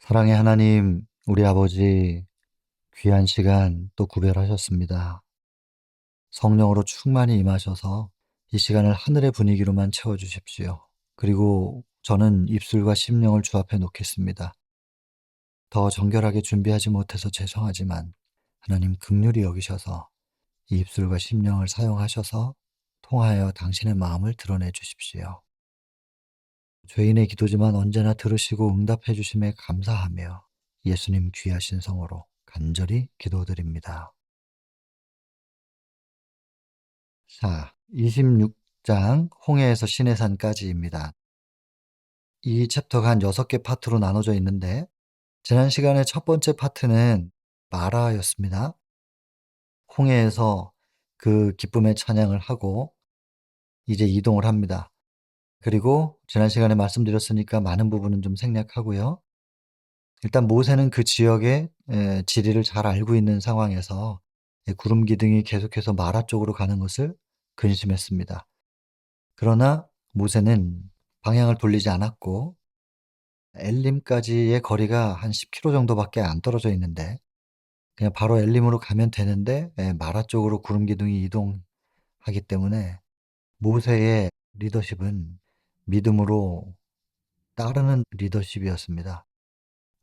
사랑의 하나님, 우리 아버지 귀한 시간 또 구별하셨습니다. 성령으로 충만히 임하셔서 이 시간을 하늘의 분위기로만 채워주십시오. 그리고 저는 입술과 심령을 주 앞에 놓겠습니다. 더 정결하게 준비하지 못해서 죄송하지만 하나님 긍휼히 여기셔서 이 입술과 심령을 사용하셔서 통하여 당신의 마음을 드러내 주십시오. 죄인의 기도지만 언제나 들으시고 응답해 주심에 감사하며 예수님 귀하신 성으로 간절히 기도드립니다. 자, 26장 홍해에서 시내산까지입니다. 이 챕터가 한 6개 파트로 나눠져 있는데 지난 시간에 첫 번째 파트는 마라였습니다. 홍해에서 그 기쁨의 찬양을 하고 이제 이동을 합니다. 그리고 지난 시간에 말씀드렸으니까 많은 부분은 좀 생략하고요. 일단 모세는 그 지역의 지리를 잘 알고 있는 상황에서 구름 기둥이 계속해서 마라 쪽으로 가는 것을 근심했습니다. 그러나 모세는 방향을 돌리지 않았고 엘림까지의 거리가 한 10km 정도밖에 안 떨어져 있는데 그냥 바로 엘림으로 가면 되는데 마라 쪽으로 구름 기둥이 이동하기 때문에 모세의 리더십은 믿음으로 따르는 리더십이었습니다.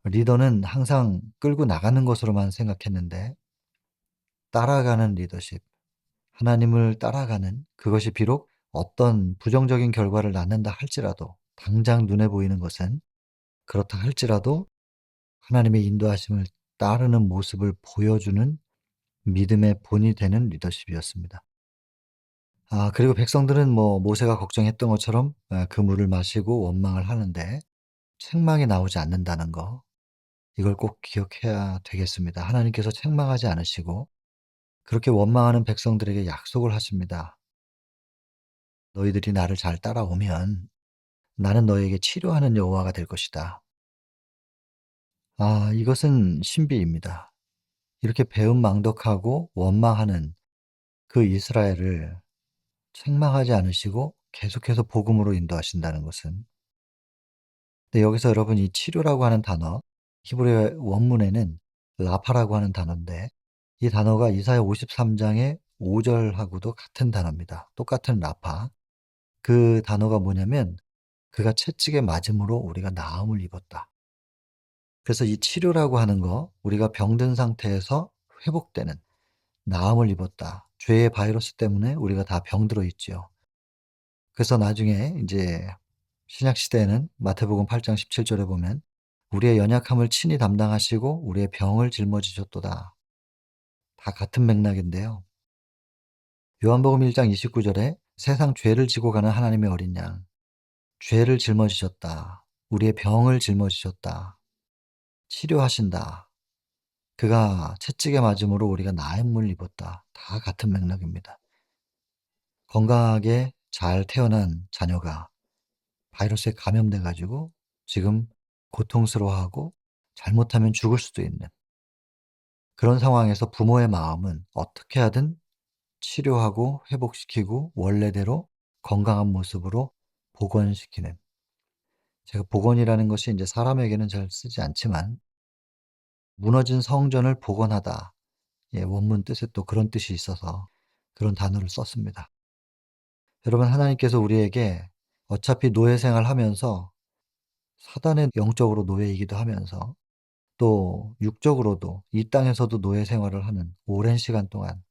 리더는 항상 끌고 나가는 것으로만 생각했는데 따라가는 리더십, 하나님을 따라가는 그것이 비록 어떤 부정적인 결과를 낳는다 할지라도 당장 눈에 보이는 것은 그렇다 할지라도 하나님의 인도하심을 따르는 모습을 보여주는 믿음의 본이 되는 리더십이었습니다. 그리고 백성들은 모세가 걱정했던 것처럼 그 물을 마시고 원망을 하는데 책망이 나오지 않는다는 거, 이걸 꼭 기억해야 되겠습니다. 하나님께서 책망하지 않으시고 그렇게 원망하는 백성들에게 약속을 하십니다. 너희들이 나를 잘 따라오면 나는 너에게 치료하는 여호와가 될 것이다. 이것은 신비입니다. 이렇게 배은망덕하고 원망하는 그 이스라엘을 책망하지 않으시고 계속해서 복음으로 인도하신다는 것은, 근데 여기서 여러분 이 치료라고 하는 단어, 히브리 원문에는 라파라고 하는 단어인데 이 단어가 이사야 53장의 5절하고도 같은 단어입니다. 똑같은 라파. 그 단어가 뭐냐면 그가 채찍에 맞음으로 우리가 나음을 입었다. 그래서 이 치료라고 하는 거, 우리가 병든 상태에서 회복되는, 나음을 입었다. 죄의 바이러스 때문에 우리가 다 병들어 있지요. 그래서 나중에 이제 신약 시대에는 마태복음 8장 17절에 보면 우리의 연약함을 친히 담당하시고 우리의 병을 짊어지셨도다. 다 같은 맥락인데요. 요한복음 1장 29절에 세상 죄를 지고 가는 하나님의 어린 양, 죄를 짊어지셨다. 우리의 병을 짊어지셨다. 치료하신다. 그가 채찍에 맞음으로 우리가 나음을 입었다. 다 같은 맥락입니다. 건강하게 잘 태어난 자녀가 바이러스에 감염돼 가지고 지금 고통스러워하고 잘못하면 죽을 수도 있는 그런 상황에서 부모의 마음은 어떻게 하든 치료하고 회복시키고 원래대로 건강한 모습으로 복원시키는, 제가 복원이라는 것이 이제 사람에게는 잘 쓰지 않지만 무너진 성전을 복원하다. 원문 뜻에 또 그런 뜻이 있어서 그런 단어를 썼습니다. 여러분, 하나님께서 우리에게 어차피 노예 생활하면서 사단의 영적으로 노예이기도 하면서 또 육적으로도 이 땅에서도 노예 생활을 하는 오랜 시간 동안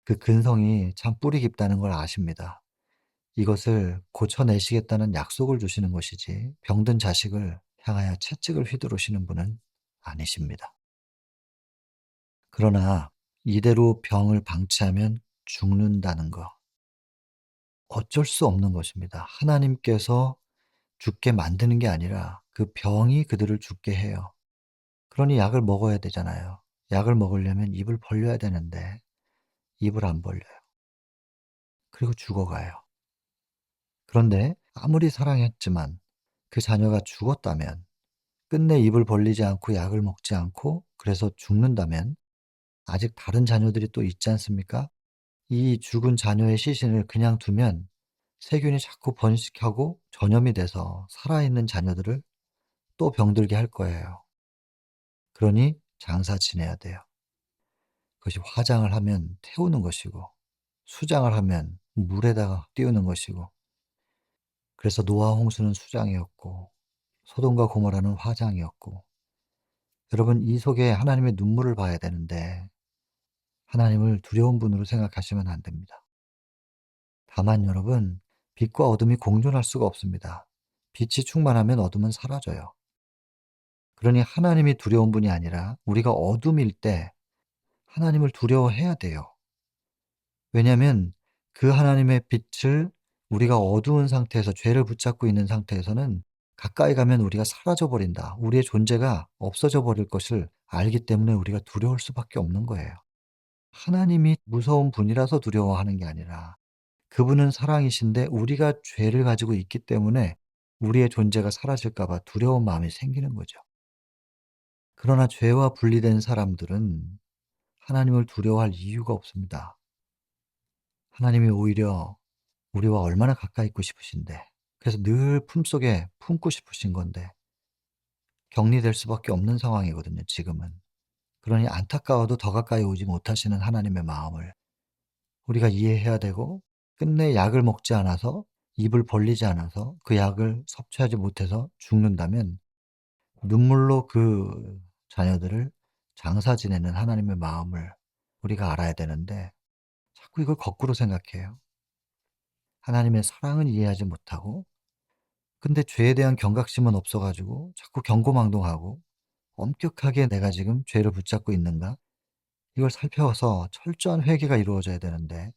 그 근성이 참 뿌리 깊다는 걸 아십니다. 이것을 고쳐내시겠다는 약속을 주시는 것이지 병든 자식을 향하여 채찍을 휘두르시는 분은 아니십니다. 그러나 이대로 병을 방치하면 죽는다는 거, 어쩔 수 없는 것입니다. 하나님께서 죽게 만드는 게 아니라 그 병이 그들을 죽게 해요. 그러니 약을 먹어야 되잖아요. 약을 먹으려면 입을 벌려야 되는데 입을 안 벌려요. 그리고 죽어가요. 그런데 아무리 사랑했지만 그 자녀가 죽었다면, 끝내 입을 벌리지 않고 약을 먹지 않고 그래서 죽는다면 아직 다른 자녀들이 또 있지 않습니까? 이 죽은 자녀의 시신을 그냥 두면 세균이 자꾸 번식하고 전염이 돼서 살아있는 자녀들을 또 병들게 할 거예요. 그러니 장사 지내야 돼요. 그것이 화장을 하면 태우는 것이고 수장을 하면 물에다가 띄우는 것이고, 그래서 노아 홍수는 수장이었고 소돔과 고모라는 화장이었고, 여러분 이 속에 하나님의 눈물을 봐야 되는데 하나님을 두려운 분으로 생각하시면 안 됩니다. 다만 여러분, 빛과 어둠이 공존할 수가 없습니다. 빛이 충만하면 어둠은 사라져요. 그러니 하나님이 두려운 분이 아니라 우리가 어둠일 때 하나님을 두려워해야 돼요. 왜냐하면 그 하나님의 빛을 우리가 어두운 상태에서 죄를 붙잡고 있는 상태에서는 가까이 가면 우리가 사라져 버린다. 우리의 존재가 없어져 버릴 것을 알기 때문에 우리가 두려울 수밖에 없는 거예요. 하나님이 무서운 분이라서 두려워하는 게 아니라 그분은 사랑이신데 우리가 죄를 가지고 있기 때문에 우리의 존재가 사라질까 봐 두려운 마음이 생기는 거죠. 그러나 죄와 분리된 사람들은 하나님을 두려워할 이유가 없습니다. 하나님이 오히려 우리와 얼마나 가까이 있고 싶으신데, 그래서 늘 품속에 품고 싶으신 건데 격리될 수밖에 없는 상황이거든요, 지금은. 그러니 안타까워도 더 가까이 오지 못하시는 하나님의 마음을 우리가 이해해야 되고, 끝내 약을 먹지 않아서, 입을 벌리지 않아서 그 약을 섭취하지 못해서 죽는다면 눈물로 그 자녀들을 장사 지내는 하나님의 마음을 우리가 알아야 되는데 자꾸 이걸 거꾸로 생각해요. 하나님의 사랑은 이해하지 못하고, 근데 죄에 대한 경각심은 없어 가지고 자꾸 경고망동하고 엄격하게 '내가 지금 죄를 붙잡고 있는가?' 이걸 살펴서 철저한 회개가 이루어져야 되는데,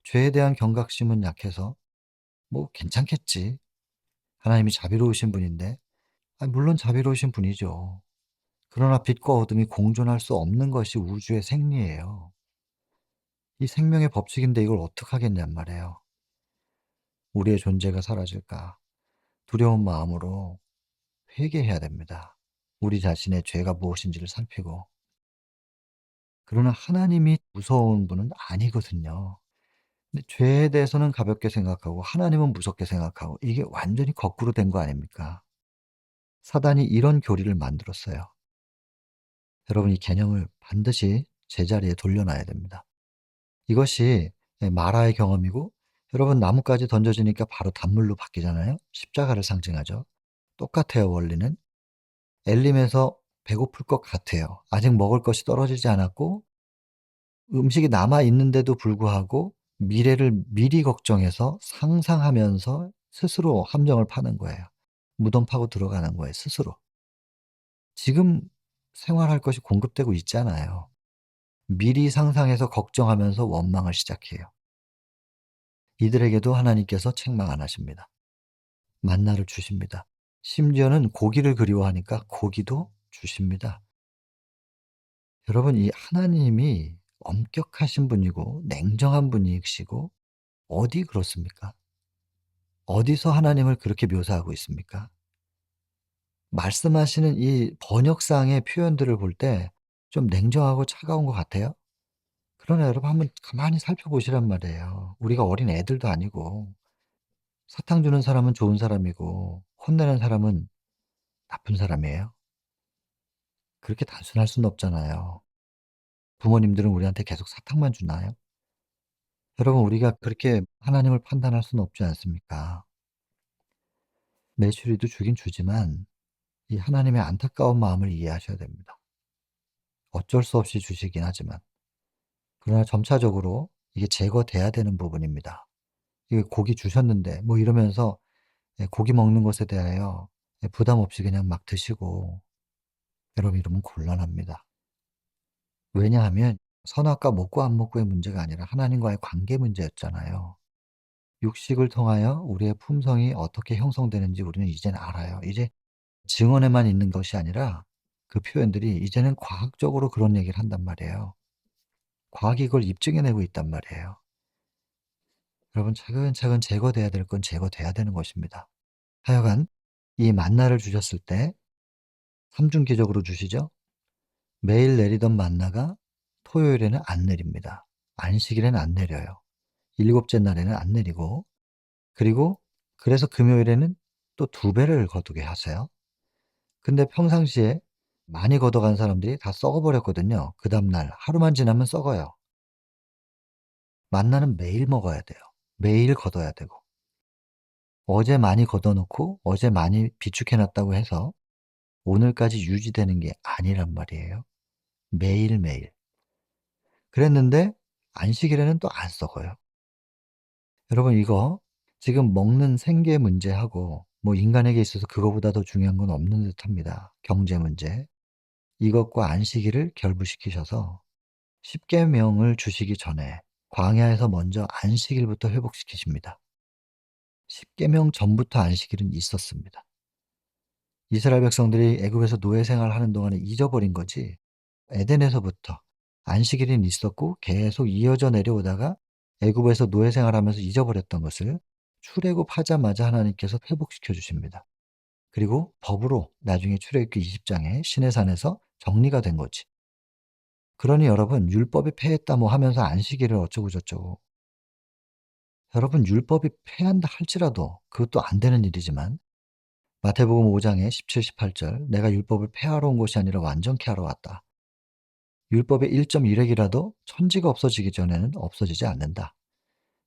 죄에 대한 경각심은 약해서 '뭐 괜찮겠지. 하나님이 자비로우신 분인데.' 물론 자비로우신 분이죠. 그러나 빛과 어둠이 공존할 수 없는 것이 우주의 생리예요. 이 생명의 법칙인데 이걸 어떡하겠냔 말이에요. 우리의 존재가 사라질까 두려운 마음으로 회개해야 됩니다. 우리 자신의 죄가 무엇인지를 살피고. 그러나 하나님이 무서운 분은 아니거든요. 근데 죄에 대해서는 가볍게 생각하고 하나님은 무섭게 생각하고, 이게 완전히 거꾸로 된 거 아닙니까? 사단이 이런 교리를 만들었어요. 여러분 이 개념을 반드시 제자리에 돌려놔야 됩니다. 이것이 마라의 경험이고, 여러분 나뭇가지 던져지니까 바로 단물로 바뀌잖아요. 십자가를 상징하죠. 똑같아요, 원리는. 엘림에서 배고플 것 같아요. 아직 먹을 것이 떨어지지 않았고 음식이 남아 있는데도 불구하고 미래를 미리 걱정해서 상상하면서 스스로 함정을 파는 거예요. 무덤 파고 들어가는 거예요, 스스로. 지금 생활할 것이 공급되고 있잖아요. 미리 상상해서 걱정하면서 원망을 시작해요. 이들에게도 하나님께서 책망 안 하십니다. 만나를 주십니다. 심지어는 고기를 그리워하니까 고기도 주십니다. 여러분 이 하나님이 엄격하신 분이고 냉정한 분이시고 어디 그렇습니까? 어디서 하나님을 그렇게 묘사하고 있습니까? 말씀하시는 이 번역상의 표현들을 볼 때 좀 냉정하고 차가운 것 같아요. 그러나 여러분 한번 가만히 살펴보시란 말이에요. 우리가 어린 애들도 아니고, 사탕 주는 사람은 좋은 사람이고 혼내는 사람은 나쁜 사람이에요. 그렇게 단순할 수는 없잖아요. 부모님들은 우리한테 계속 사탕만 주나요? 여러분 우리가 그렇게 하나님을 판단할 수는 없지 않습니까? 메추리도 주긴 주지만 이 하나님의 안타까운 마음을 이해하셔야 됩니다. 어쩔 수 없이 주시긴 하지만, 그러나 점차적으로 이게 제거돼야 되는 부분입니다. 이게 고기 주셨는데 뭐 이러면서 고기 먹는 것에 대하여 부담 없이 그냥 막 드시고, 여러분 이러면 곤란합니다. 왜냐하면 선악과 먹고 안 먹고의 문제가 아니라 하나님과의 관계 문제였잖아요. 육식을 통하여 우리의 품성이 어떻게 형성되는지 우리는 이제는 알아요. 이제 증언에만 있는 것이 아니라 그 표현들이 이제는 과학적으로 그런 얘기를 한단 말이에요. 과학이 이걸 입증해내고 있단 말이에요. 여러분 차근차근 제거돼야 될 건 제거돼야 되는 것입니다. 하여간 이 만나를 주셨을 때 삼중기적으로 주시죠. 매일 내리던 만나가 토요일에는 안 내립니다. 안식일에는 안 내려요. 일곱째 날에는 안 내리고, 그리고 그래서 금요일에는 또 두 배를 거두게 하세요. 근데 평상시에 많이 걷어간 사람들이 다 썩어 버렸거든요. 그다음 날 하루만 지나면 썩어요. 만나는 매일 먹어야 돼요. 매일 걷어야 되고. 어제 많이 걷어 놓고 어제 많이 비축해 놨다고 해서 오늘까지 유지되는 게 아니란 말이에요. 매일매일. 그랬는데 안식일에는 또 안 썩어요. 여러분 이거 지금 먹는 생계 문제하고 뭐 인간에게 있어서 그거보다 더 중요한 건 없는 듯합니다. 경제 문제. 이것과 안식일을 결부시키셔서 십계명을 주시기 전에 광야에서 먼저 안식일부터 회복시키십니다. 십계명 전부터 안식일은 있었습니다. 이스라엘 백성들이 애굽에서 노예 생활하는 동안에 잊어버린 거지 에덴에서부터 안식일은 있었고 계속 이어져 내려오다가 애굽에서 노예 생활하면서 잊어버렸던 것을 출애굽하자마자 하나님께서 회복시켜 주십니다. 그리고 법으로 나중에 출애굽기 20장에 시내산에서 정리가 된 거지. 그러니 여러분 율법이 패했다 뭐 하면서 안식일을 어쩌고 저쩌고. 여러분 율법이 패한다 할지라도 그것도 안 되는 일이지만 마태복음 5 장에 17, 18절 "내가 율법을 폐하러 온 것이 아니라 완전케 하러 왔다." 율법의 1.1획이라도 천지가 없어지기 전에는 없어지지 않는다.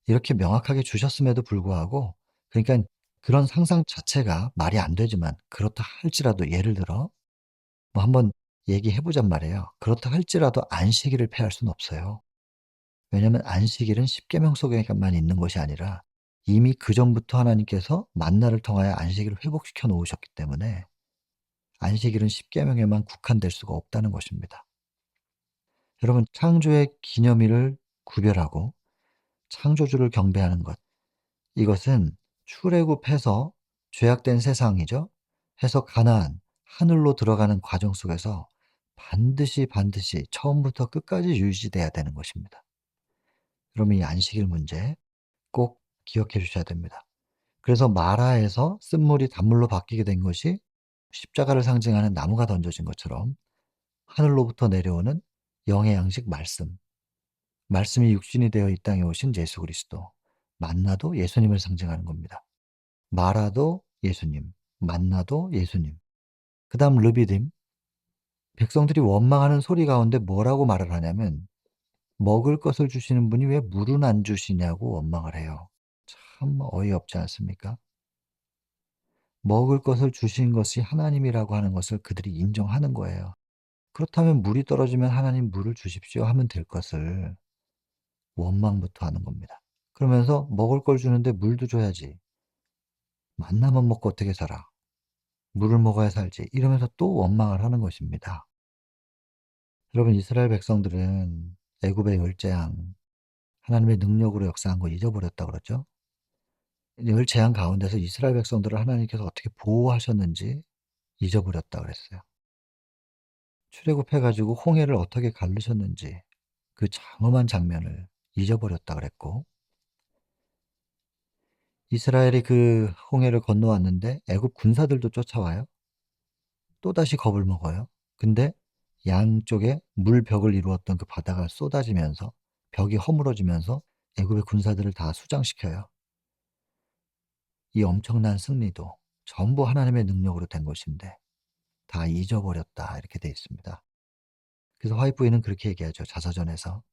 이렇게 명확하게 주셨음에도 불구하고 그러니깐 그런 상상 자체가 말이 안 되지만 그렇다 할지라도 예를 들어 뭐 한번 얘기해 보잔 말이에요. 그렇다 할지라도 안식일을 폐할 수는 없어요. 왜냐하면 안식일은 십계명 속에만 있는 것이 아니라 이미 그전부터 하나님께서 만나를 통하여 안식일을 회복시켜 놓으셨기 때문에 안식일은 십계명에만 국한될 수가 없다는 것입니다. 여러분 창조의 기념일을 구별하고 창조주를 경배하는 것 이것은 출애굽해서 죄악된 세상이죠. 해서 가나안 하늘로 들어가는 과정 속에서 반드시 처음부터 끝까지 유지돼야 되는 것입니다. 그러면 이 안식일 문제 꼭 기억해 주셔야 됩니다. 그래서 마라에서 쓴물이 단물로 바뀌게 된 것이 십자가를 상징하는 나무가 던져진 것처럼 하늘로부터 내려오는 영의 양식 말씀, 말씀이 육신이 되어 이 땅에 오신 예수 그리스도, 만나도 예수님을 상징하는 겁니다. 마라도 예수님, 만나도 예수님. 그다음 르비딤, 백성들이 원망하는 소리 가운데 뭐라고 말을 하냐면 먹을 것을 주시는 분이 왜 물은 안 주시냐고 원망을 해요. 참 어이없지 않습니까? 먹을 것을 주신 것이 하나님이라고 하는 것을 그들이 인정하는 거예요. 그렇다면 물이 떨어지면 "하나님 물을 주십시오." 하면 될 것을 원망부터 하는 겁니다. 그러면서 "먹을 걸 주는데 물도 줘야지. 만나만 먹고 어떻게 살아. 물을 먹어야 살지." 이러면서 또 원망을 하는 것입니다. 여러분 이스라엘 백성들은 애굽의 열재앙, 하나님의 능력으로 역사한 거 잊어버렸다 그러죠. 열재앙 가운데서 이스라엘 백성들을 하나님께서 어떻게 보호하셨는지 잊어버렸다 그랬어요. 출애굽해 가지고 홍해를 어떻게 가르셨는지 그 장엄한 장면을 잊어버렸다 그랬고 이스라엘이 그 홍해를 건너왔는데 애굽 군사들도 쫓아와요. 또다시 겁을 먹어요. 근데 양쪽에 물벽을 이루었던 그 바다가 쏟아지면서 벽이 허물어지면서 애굽의 군사들을 다 수장시켜요. 이 엄청난 승리도 전부 하나님의 능력으로 된 것인데 다 잊어버렸다 이렇게 돼 있습니다. 그래서 화이트보이는 그렇게 얘기하죠. 자서전에서.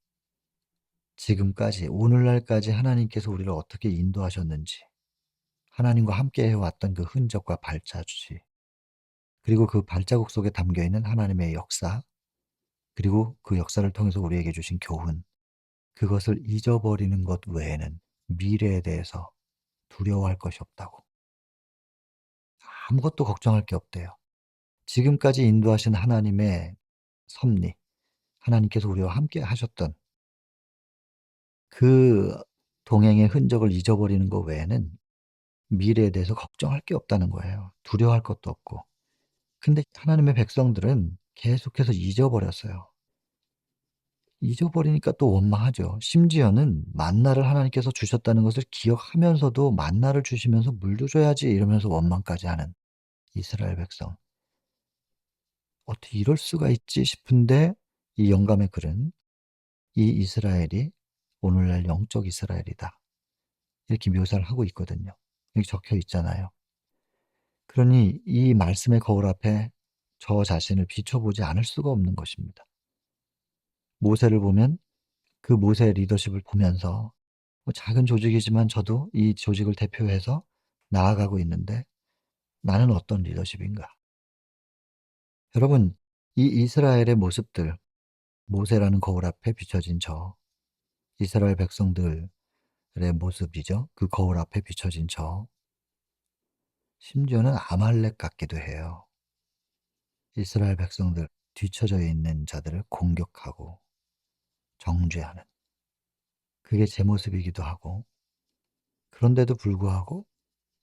지금까지 오늘날까지 하나님께서 우리를 어떻게 인도하셨는지 하나님과 함께 해왔던 그 흔적과 발자취 그리고 그 발자국 속에 담겨있는 하나님의 역사 그리고 그 역사를 통해서 우리에게 주신 교훈 그것을 잊어버리는 것 외에는 미래에 대해서 두려워할 것이 없다고. 아무것도 걱정할 게 없대요. 지금까지 인도하신 하나님의 섭리, 하나님께서 우리와 함께 하셨던 그 동행의 흔적을 잊어버리는 것 외에는 미래에 대해서 걱정할 게 없다는 거예요. 두려워할 것도 없고. 근데 하나님의 백성들은 계속해서 잊어버렸어요. 잊어버리니까 또 원망하죠. 심지어는 만나를 하나님께서 주셨다는 것을 기억하면서도 만나를 주시면서 "물도 줘야지." 이러면서 원망까지 하는 이스라엘 백성. '어떻게 이럴 수가 있지?' 싶은데 이 영감의 글은 "이 이스라엘이 오늘날 영적 이스라엘이다." 이렇게 묘사를 하고 있거든요. 여기 적혀 있잖아요. 그러니 이 말씀의 거울 앞에 저 자신을 비춰보지 않을 수가 없는 것입니다. 모세를 보면 그 모세의 리더십을 보면서 작은 조직이지만 저도 이 조직을 대표해서 나아가고 있는데 나는 어떤 리더십인가? 여러분, 이 이스라엘의 모습들, 모세라는 거울 앞에 비춰진 저, 이스라엘 백성들의 모습이죠. 그 거울 앞에 비춰진 저, 심지어는 아말렉 같기도 해요. 이스라엘 백성들, 뒤처져 있는 자들을 공격하고 정죄하는. 그게 제 모습이기도 하고, 그런데도 불구하고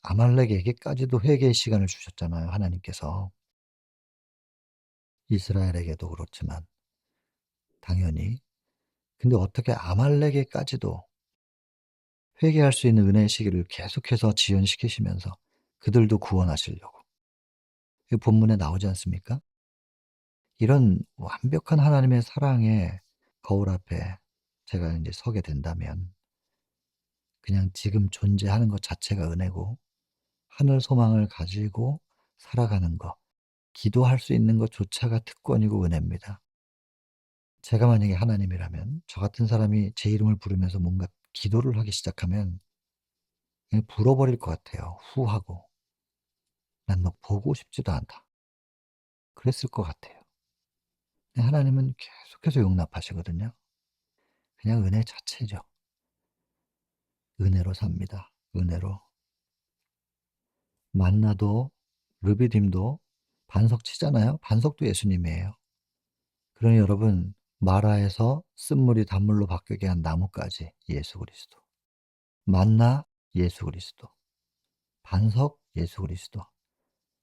아말렉에게까지도 회개의 시간을 주셨잖아요, 하나님께서. 이스라엘에게도 그렇지만 당연히. 근데 어떻게 아말렉에까지도 회개할 수 있는 은혜의 시기를 계속해서 지연시키시면서 그들도 구원하시려고. 이 본문에 나오지 않습니까? 이런 완벽한 하나님의 사랑의 거울 앞에 제가 이제 서게 된다면 그냥 지금 존재하는 것 자체가 은혜고 하늘 소망을 가지고 살아가는 것, 기도할 수 있는 것조차가 특권이고 은혜입니다. 제가 만약에 하나님이라면 저 같은 사람이 제 이름을 부르면서 뭔가 기도를 하기 시작하면 그냥 불어버릴 것 같아요. 후하고. '난 너 보고 싶지도 않다.' 그랬을 것 같아요. 근데 하나님은 계속해서 용납하시거든요. 그냥 은혜 자체죠. 은혜로 삽니다. 은혜로. 만나도 르비딤도 반석 치잖아요. 반석도 예수님이에요. 그러니 여러분 마라에서 쓴물이 단물로 바뀌게 한 나무까지 예수 그리스도. 만나 예수 그리스도. 반석 예수 그리스도.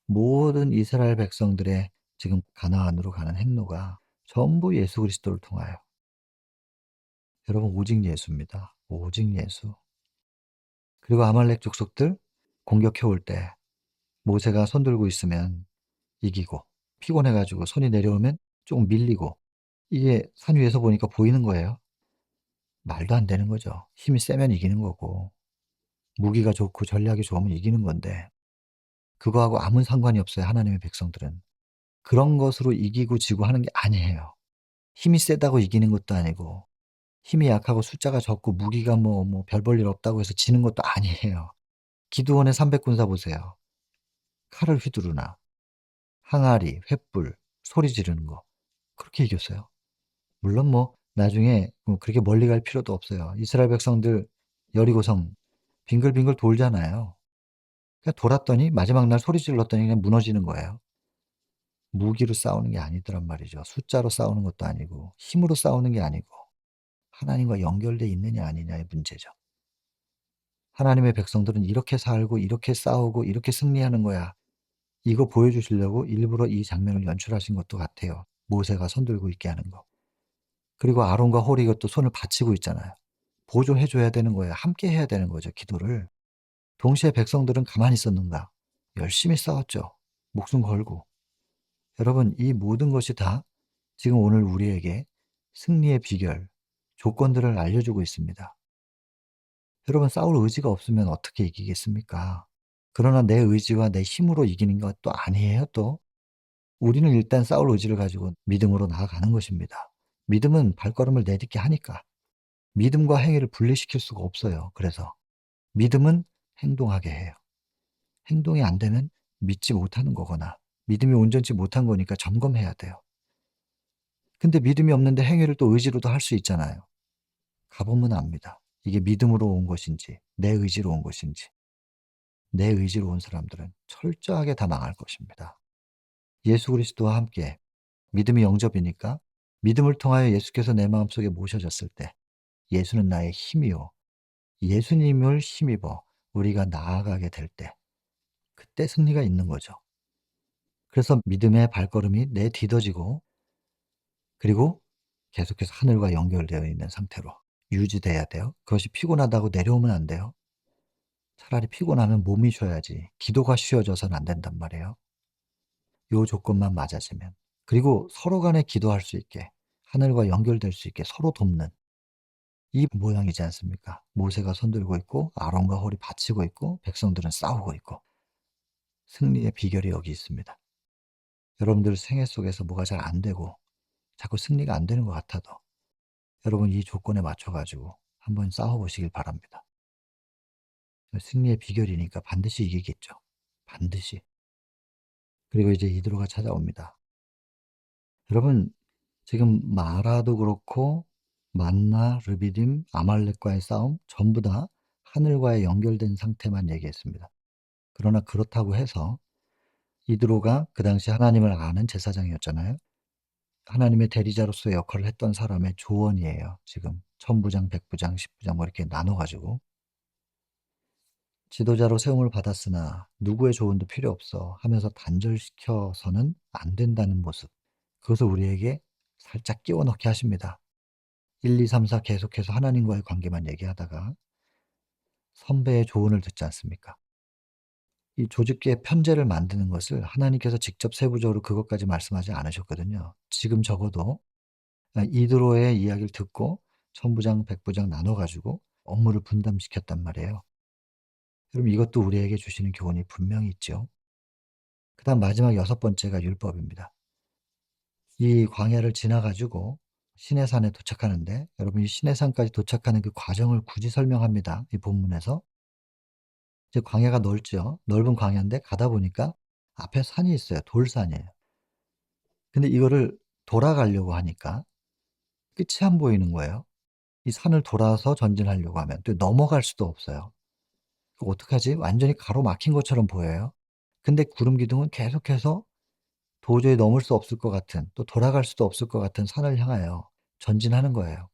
모든 이스라엘 백성들의 지금 가나안으로 가는 행로가 전부 예수 그리스도를 통하여 여러분 오직 예수입니다. 오직 예수. 그리고 아말렉 족속들 공격해 올 때 모세가 손 들고 있으면 이기고 피곤해 가지고 손이 내려오면 좀 밀리고 이게 산 위에서 보니까 보이는 거예요. 말도 안 되는 거죠. 힘이 세면 이기는 거고 무기가 좋고 전략이 좋으면 이기는 건데 그거하고 아무 상관이 없어요, 하나님의 백성들은. 그런 것으로 이기고 지고 하는 게 아니에요. 힘이 세다고 이기는 것도 아니고 힘이 약하고 숫자가 적고 무기가 별 볼 일 없다고 해서 지는 것도 아니에요. 기드온의 300 군사 보세요. 칼을 휘두르나 항아리, 횃불, 소리 지르는 거 그렇게 이겼어요. 물론 나중에 그렇게 멀리 갈 필요도 없어요. 이스라엘 백성들 여리고성 빙글빙글 돌잖아요. 그냥 돌았더니 마지막 날 소리 질렀더니 그냥 무너지는 거예요. 무기로 싸우는 게 아니더란 말이죠. 숫자로 싸우는 것도 아니고 힘으로 싸우는 게 아니고 하나님과 연결돼 있느냐 아니냐의 문제죠. 하나님의 백성들은 이렇게 살고 이렇게 싸우고 이렇게 승리하는 거야. 이거 보여주시려고 일부러 이 장면을 연출하신 것도 같아요. 모세가 손 들고 있게 하는 거. 그리고 아론과 홀이 이것도 손을 받치고 있잖아요. 보조해 줘야 되는 거예요. 함께 해야 되는 거죠, 기도를. 동시에 백성들은 가만히 있었는가? 열심히 싸웠죠. 목숨 걸고. 여러분 이 모든 것이 다 지금 오늘 우리에게 승리의 비결, 조건들을 알려주고 있습니다. 여러분 싸울 의지가 없으면 어떻게 이기겠습니까? 그러나 내 의지와 내 힘으로 이기는 것도 아니에요 또. 우리는 일단 싸울 의지를 가지고 믿음으로 나아가는 것입니다. 믿음은 발걸음을 내딛게 하니까. 믿음과 행위를 분리시킬 수가 없어요. 그래서 믿음은 행동하게 해요. 행동이 안 되면 믿지 못하는 거거나 믿음이 온전치 못한 거니까 점검해야 돼요. 근데 믿음이 없는데 행위를 또 의지로도 할 수 있잖아요. 가보면 압니다. 이게 믿음으로 온 것인지 내 의지로 온 것인지. 내 의지로 온 사람들은 철저하게 다 망할 것입니다. 예수 그리스도와 함께 믿음이 영접이니까 믿음을 통하여 예수께서 내 마음속에 모셔졌을 때 예수는 나의 힘이요. 예수님을 힘입어 우리가 나아가게 될 때 그때 승리가 있는 거죠. 그래서 믿음의 발걸음이 내딛어지고 그리고 계속해서 하늘과 연결되어 있는 상태로 유지돼야 돼요. 그것이 피곤하다고 내려오면 안 돼요. 차라리 피곤하면 몸이 쉬어야지 기도가 쉬어져서는 안 된단 말이에요. 요 조건만 맞아지면. 그리고 서로 간에 기도할 수 있게 하늘과 연결될 수 있게 서로 돕는 이 모양이지 않습니까? 모세가 손들고 있고 아론과 홀이 받치고 있고 백성들은 싸우고 있고 승리의 비결이 여기 있습니다. 여러분들 생애 속에서 뭐가 잘 안 되고 자꾸 승리가 안 되는 것 같아도 여러분 이 조건에 맞춰 가지고 한번 싸워 보시길 바랍니다. 승리의 비결이니까 반드시 이기겠죠. 반드시. 그리고 이제 이드로가 찾아옵니다. 여러분 지금 마라도 그렇고 만나, 르비딤, 아말렉과의 싸움 전부 다 하늘과의 연결된 상태만 얘기했습니다. 그러나 그렇다고 해서 이드로가 그 당시 하나님을 아는 제사장이었잖아요. 하나님의 대리자로서의 역할을 했던 사람의 조언이에요. 지금 천부장, 백부장, 십부장 뭐 이렇게 나눠 가지고 지도자로 세움을 받았으나 누구의 조언도 필요 없어 하면서 단절시켜서는 안 된다는 모습. 그것을 우리에게 살짝 끼워 넣게 하십니다. 1, 2, 3, 4 계속해서 하나님과의 관계만 얘기하다가 선배의 조언을 듣지 않습니까? 이 조직계의 편제를 만드는 것을 하나님께서 직접 세부적으로 그것까지 말씀하지 않으셨거든요. 지금 적어도 이드로의 이야기를 듣고 천부장, 백부장 나눠 가지고 업무를 분담시켰단 말이에요. 그럼 이것도 우리에게 주시는 교훈이 분명히 있죠. 그다음 마지막 여섯 번째가 율법입니다. 이 광야를 지나 가지고 시내산에 도착하는데 여러분 이 시내산까지 도착하는 그 과정을 굳이 설명합니다. 이 본문에서. 이제 광야가 넓죠. 넓은 광야인데 가다 보니까 앞에 산이 있어요. 돌산이에요. 근데 이거를 돌아가려고 하니까 끝이 안 보이는 거예요. 이 산을 돌아서 전진하려고 하면 또 넘어갈 수도 없어요. 그 어떡하지? 완전히 가로막힌 것처럼 보여요. 근데 구름 기둥은 계속해서 도저히 넘을 수 없을 것 같은 또 돌아갈 수도 없을 것 같은 산을 향하여 전진하는 거예요.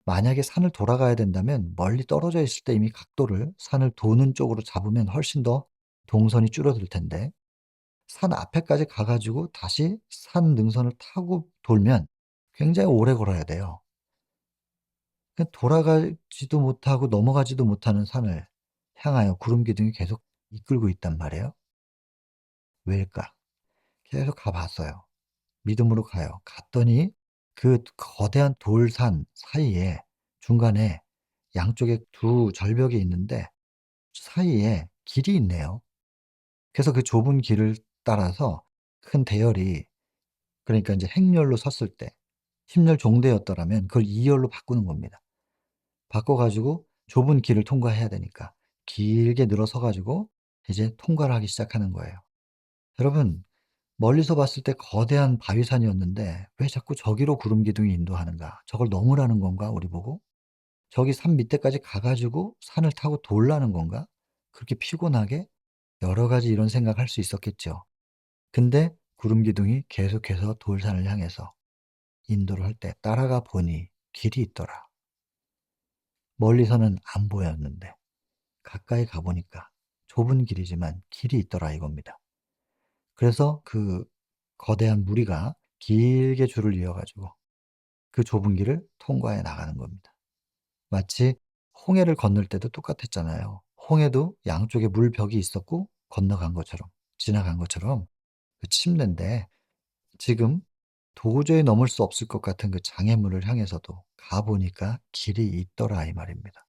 만약에 산을 돌아가야 된다면 멀리 떨어져 있을 때 이미 각도를 산을 도는 쪽으로 잡으면 훨씬 더 동선이 줄어들 텐데 산 앞에까지 가 가지고 다시 산 능선을 타고 돌면 굉장히 오래 걸어야 돼요. 돌아가지도 못하고 넘어가지도 못하는 산을 향하여 구름 기둥이 계속 이끌고 있단 말이에요. 왜일까? 계속 가 봤어요. 믿음으로 가요. 갔더니 그 거대한 돌산 사이에 중간에 양쪽에 두 절벽이 있는데 사이에 길이 있네요. 그래서 그 좁은 길을 따라서 큰 대열이 그러니까 인제 행렬로 섰을 때 심렬 종대였더라면 그걸 2 열로 바꾸는 겁니다. 바꿔 가지고 좁은 길을 통과해야 되니까 길게 늘어서 가지고 이제 통과를 하기 시작하는 거예요. 여러분 멀리서 봤을 때 거대한 바위산이었는데 '왜 자꾸 저기로 구름 기둥이 인도하는가? 저걸 넘으라는 건가 우리 보고? 저기 산 밑에까지 가 가지고 산을 타고 돌라는 건가?' 그렇게 피곤하게 여러 가지 이런 생각할 수 있었겠죠. 근데 구름 기둥이 계속해서 돌산을 향해서 인도를 할 때 따라가 보니 길이 있더라. 멀리서는 안 보였는데 가까이 가 보니까 좁은 길이지만 길이 있더라 이겁니다. 그래서 그 거대한 무리가 길게 줄을 이어 가지고 그 좁은 길을 통과해 나가는 겁니다. 마치 홍해를 건널 때도 똑같았잖아요. 홍해도 양쪽에 물벽이 있었고 건너간 것처럼 지나간 것처럼 그 침례인데 지금 도저히 넘을 수 없을 것 같은 그 장애물을 향해서도 가 보니까 길이 있더라 이 말입니다.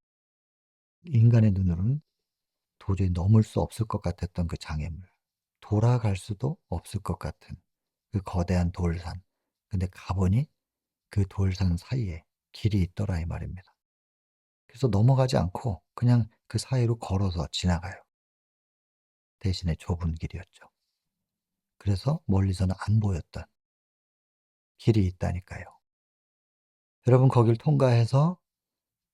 인간의 눈으로는 도저히 넘을 수 없을 것 같았던 그 장애물, 돌아갈 수도 없을 것 같은 그 거대한 돌산. 근데 가 보니 그 돌산 사이에 길이 있더라 이 말입니다. 그래서 넘어가지 않고 그냥 그 사이로 걸어서 지나가요. 대신에 좁은 길이었죠. 그래서 멀리서는 안 보였던 길이 있다니까요. 여러분 거길 통과해서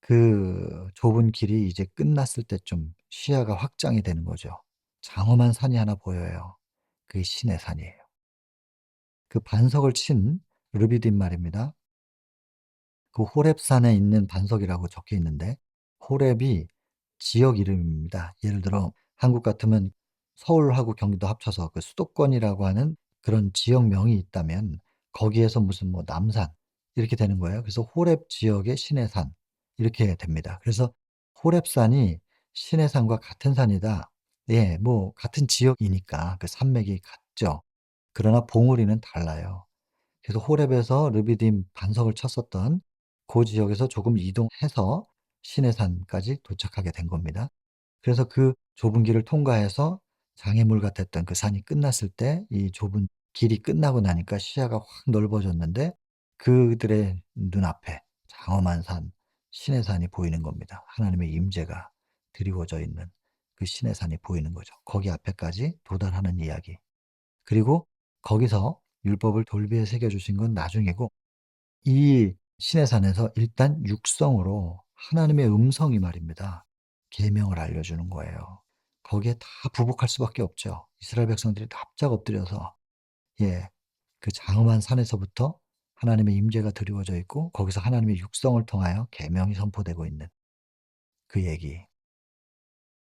그 좁은 길이 이제 끝났을 때쯤 시야가 확장이 되는 거죠. 장엄한 산이 하나 보여요. 그게 신의 산이에요. 그 반석을 친 르비딤 말입니다. 그 호렙산에 있는 반석이라고 적혀 있는데 호렙이 지역 이름입니다. 예를 들어 한국 같으면 서울하고 경기도 합쳐서 그 수도권이라고 하는 그런 지역명이 있다면 거기에서 무슨 뭐 남산 이렇게 되는 거예요. 그래서 호렙 지역의 신의 산 이렇게 됩니다. 그래서 호렙산이 신의 산과 같은 산이다. 예, 뭐 같은 지역이니까 그 산맥이 같죠. 그러나 봉우리는 달라요. 그래서 호렙에서 르비딤 반석을 쳤었던 고 지역에서 조금 이동해서 시내산까지 도착하게 된 겁니다. 그래서 그 좁은 길을 통과해서 장애물 같았던 그 산이 끝났을 때 이 좁은 길이 끝나고 나니까 시야가 확 넓어졌는데 그들의 눈앞에 장엄한 산, 시내 산이 보이는 겁니다. 하나님의 임재가 드리워져 있는 그 시내 산이 보이는 거죠. 거기 앞에까지 도달하는 이야기. 그리고 거기서 율법을 돌비에 새겨 주신 건 나중이고 이 시내 산에서 일단 육성으로 하나님의 음성이 말입니다. 계명을 알려주는 거예요. 거기에 다 부복할 수밖에 없죠. 이스라엘 백성들이 납작 엎드려서 예, 그 장엄한 산에서부터 하나님의 임재가 드리워져 있고 거기서 하나님의 육성을 통하여 계명이 선포되고 있는 그 얘기.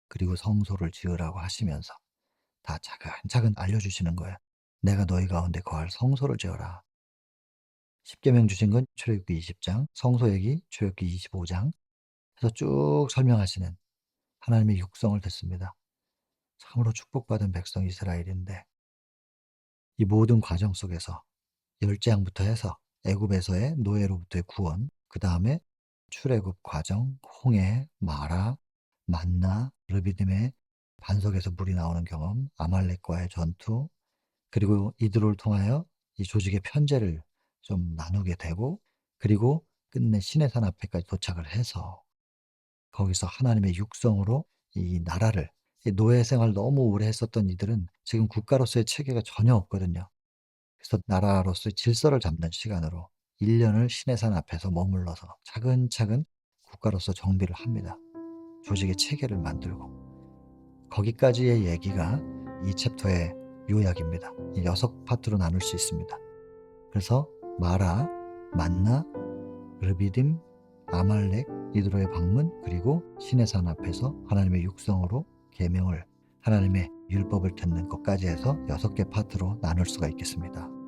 그리고 성소를 지으라고 하시면서 다 차근차근 알려주시는 거예요. 내가 너희 가운데 거할 성소를 지어라. 십계명 주신 건 출애굽기 20장, 성소 얘기 출애굽기 25장 해서 쭉 설명하시는 하나님의 육성을 듣습니다. 참으로 축복받은 백성 이스라엘인데 이 모든 과정 속에서 열재앙부터 해서 애굽에서의 노예로부터의 구원, 그다음에 출애굽 과정, 홍해, 마라, 만나, 르비딤의 반석에서 물이 나오는 경험, 아말렉과의 전투, 그리고 이들을 통하여 이 조직의 편제를 좀 나누게 되고 그리고 끝내 시내산 앞에까지 도착을 해서 거기서 하나님의 육성으로 이 나라를 이 노예 생활 너무 오래 했었던 이들은 지금 국가로서의 체계가 전혀 없거든요. 그래서 나라로서의 질서를 잡는 시간으로 1 년을 시내산 앞에서 머물러서 차근차근 국가로서 정비를 합니다. 조직의 체계를 만들고 거기까지의 얘기가 이 챕터의 요약입니다. 이 6 파트로 나눌 수 있습니다. 그래서 마라, 만나, 르비딤, 아말렉, 이드로의 방문 그리고 시내산 앞에서 하나님의 육성으로 계명을 하나님의 율법을 듣는 것까지 해서 6개 파트로 나눌 수가 있겠습니다.